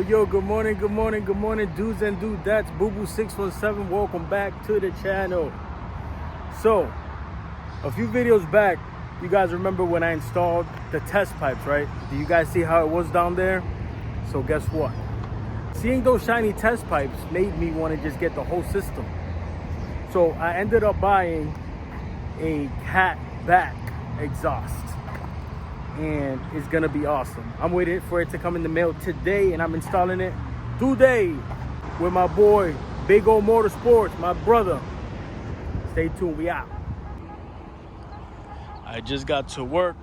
Yo, good morning, dudes and dudettes. Boo-Boo617, welcome back to the channel. So, a few videos back, you guys remember when I installed the test pipes, right? Do you guys see how it was down there? So guess what? Seeing those shiny test pipes made me want to just get the whole system. So I ended up buying a cat back exhaust. And it's gonna be awesome. I'm waiting for it to come in the mail today, and I'm installing it today with my boy Big O Motorsports, my brother. Stay tuned, we out. I just got to work.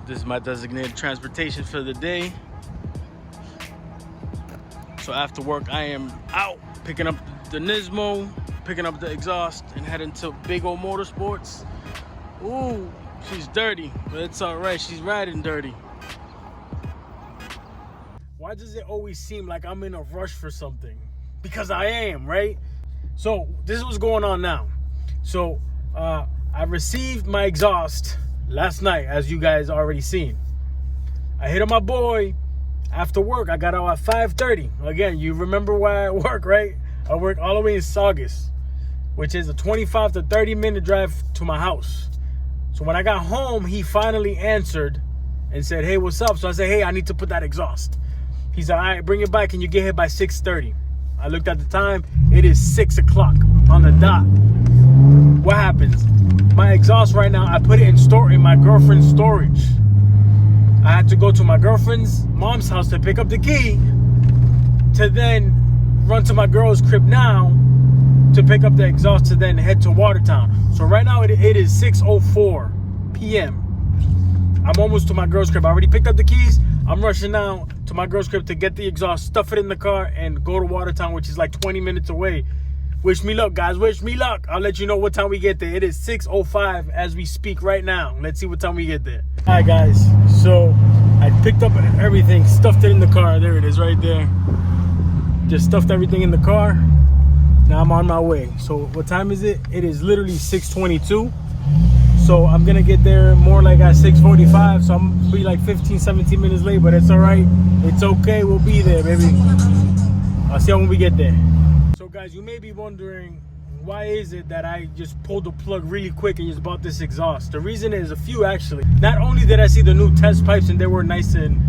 This is my designated transportation for the day. So after work, I am out picking up the Nismo, picking up the exhaust, and heading to Big O Motorsports. Ooh. She's dirty, but it's all right. She's riding dirty. Why does it always seem like I'm in a rush for something? Because I am, right? So this is what's going on now. So I received my exhaust last night, as you guys already seen. I hit up my boy after work. I got out at 5:30. Again, you remember where I work, right? I work all the way in Saugus, which is a 25 to 30 minute drive to my house. So when I got home, he finally answered and said, "Hey, what's up?" So I said, "Hey, I need to put that exhaust." He said, "All right, bring it by. Can you get here by 6:30? I looked at the time. It is 6 o'clock on the dot. What happens? My exhaust right now, I put it in my girlfriend's storage. I had to go to my girlfriend's mom's house to pick up the key to then run to my girl's crib now to pick up the exhaust to then head to Watertown. So right now it is 6:04 p.m. I'm almost to my girl's crib. I already picked up the keys. I'm rushing now to my girl's crib to get the exhaust, stuff it in the car, and go to Watertown, which is like 20 minutes away. Wish me luck, guys. Wish me luck. I'll let you know what time we get there. It is 6:05 as we speak right now. Let's see what time we get there. All right, guys. So I picked up everything, stuffed it in the car. There it is right there. Just stuffed everything in the car. Now I'm on my way. So what time is it? It is literally 6:22. So I'm gonna get there more like at 6:45. So I'm gonna be like 15, 17 minutes late, but it's all right. It's okay. We'll be there, baby. I'll see you when we get there. So guys, you may be wondering, why is it that I just pulled the plug really quick and just bought this exhaust? The reason is a few, actually. Not only did I see the new test pipes and they were nice and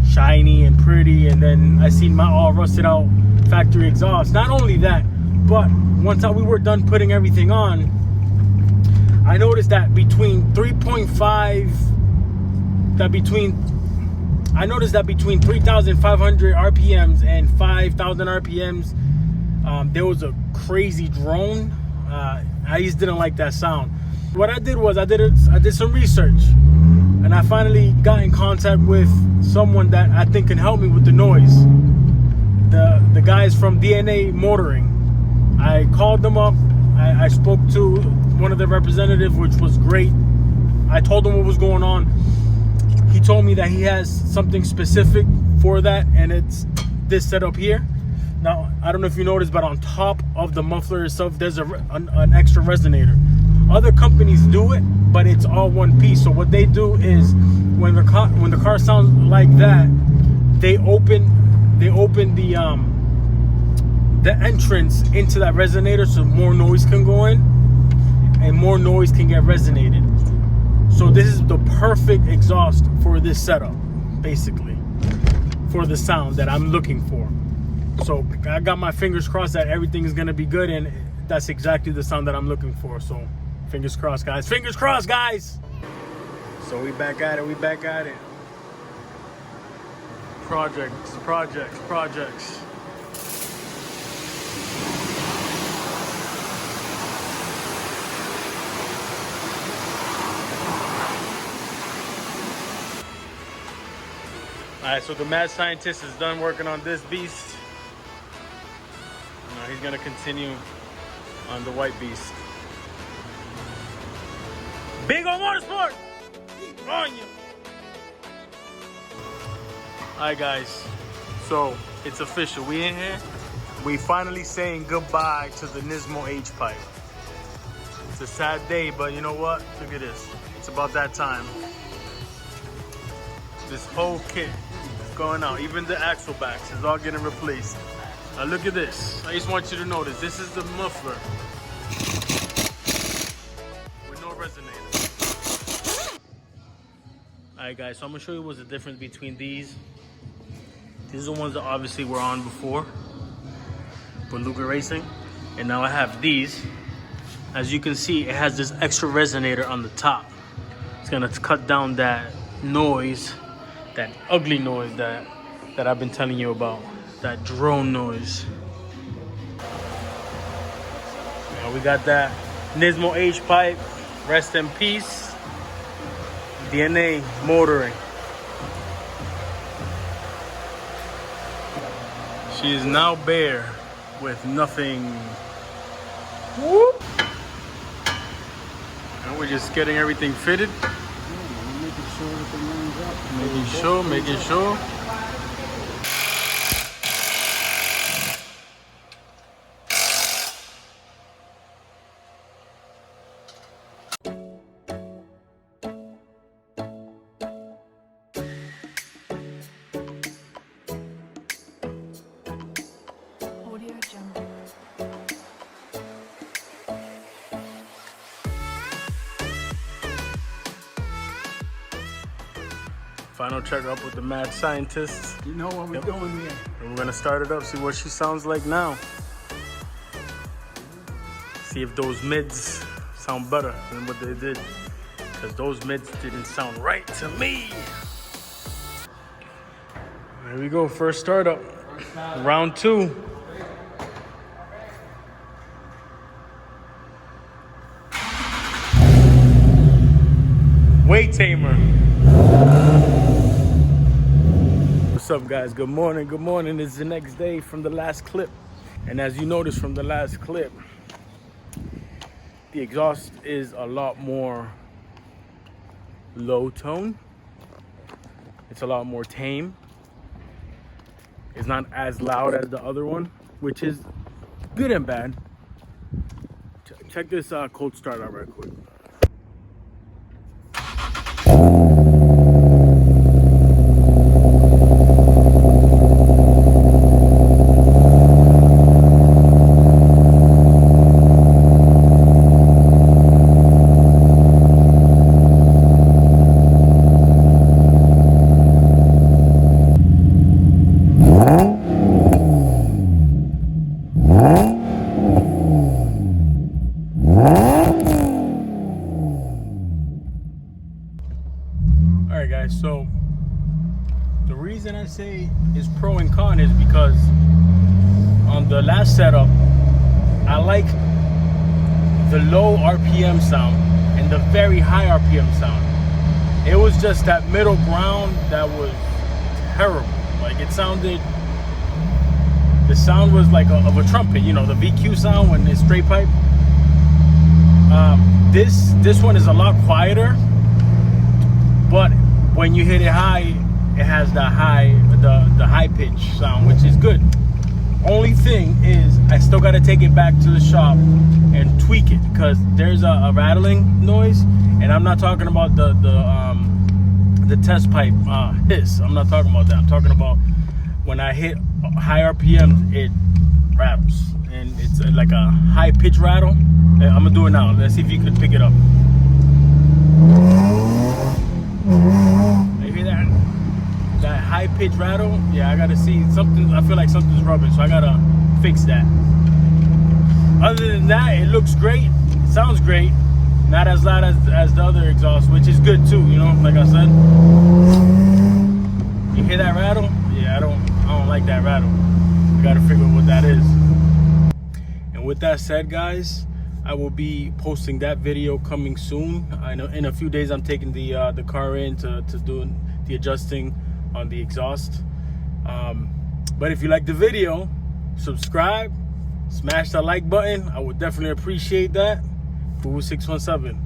shiny and pretty, and then I seen my all rusted out factory exhaust. Not only that, but once we were done putting everything on, I noticed that between 3,500 RPMs and 5,000 RPMs, there was a crazy drone. I just didn't like that sound. What I did was I did some research, and I finally got in contact with someone that I think can help me with the noise. The guys from DNA Motoring. I called them up. I spoke to one of the representatives, which was great. I told him what was going on. He told me that he has something specific for that, and it's this setup here. Now, I don't know if you noticed, but on top of the muffler itself, there's an extra resonator. Other companies do it, but it's all one piece. So what they do is when the car sounds like that, they open the entrance into that resonator so more noise can go in and more noise can get resonated. So this is the perfect exhaust for this setup, basically, for the sound that I'm looking for. So I got my fingers crossed that everything is gonna be good, and that's exactly the sound that I'm looking for. So fingers crossed, guys. Fingers crossed, guys. So we back at it. Projects. All right, so the mad scientist is done working on this beast. Now he's gonna continue on the white beast. Big O Motorsport! On you! Alright guys, so it's official. We in here. We finally saying goodbye to the Nismo H pipe. It's a sad day, but you know what? Look at this. It's about that time. This whole kit going out. Even the axle backs is all getting replaced. Now look at this. I just want you to notice, this is the muffler with no resonator. Alright guys, so I'm gonna show you what's the difference between these. These are the ones that obviously were on before for Luger Racing. And now I have these. As you can see, it has this extra resonator on the top. It's gonna cut down that noise, that ugly noise that I've been telling you about, that drone noise. Now we got that Nismo H pipe, rest in peace, DNA motoring. She is now bare with nothing. Whoop. And we're just getting everything fitted. Making sure. Final check up with the mad scientists. You know what we're doing here. And we're gonna start it up, see what she sounds like now. See if those mids sound better than what they did. Because those mids didn't sound right to me. There we go, first startup. Round 2. Weight tamer. What's up guys, good morning. It's the next day from the last clip. And as you noticed from the last clip, the exhaust is a lot more low tone. It's a lot more tame. It's not as loud as the other one, which is good and bad. Check this cold start out right quick. Alright guys, so the reason I say is pro and con is because on the last setup, I like the low RPM sound and the very high RPM sound. It was just that middle ground that was terrible. Like it sounded, the sound was like of a trumpet, you know, the VQ sound when it's straight pipe. This one is a lot quieter, but when you hit it high, it has the high pitch sound, which is good. Only thing is, I still got to take it back to the shop and tweak it because there's a rattling noise, and I'm not talking about the test pipe hiss. I'm not talking about that. I'm talking about when I hit high RPM, it rattles, and it's like a high pitch rattle. I'm gonna do it now. Let's see if you can pick it up. You hear that? That high pitch rattle? Yeah, I gotta see something. I feel like something's rubbing, so I gotta fix that. Other than that, it looks great. It sounds great. Not as loud as the other exhaust, which is good too. You know, like I said. You hear that rattle? Yeah, I don't like that rattle. I gotta figure out what that is. And with that said, guys, I will be posting that video coming soon. I know in a few days I'm taking the car in to do the adjusting on the exhaust. But if you like the video, subscribe, smash the like button. I would definitely appreciate that. Foo 617.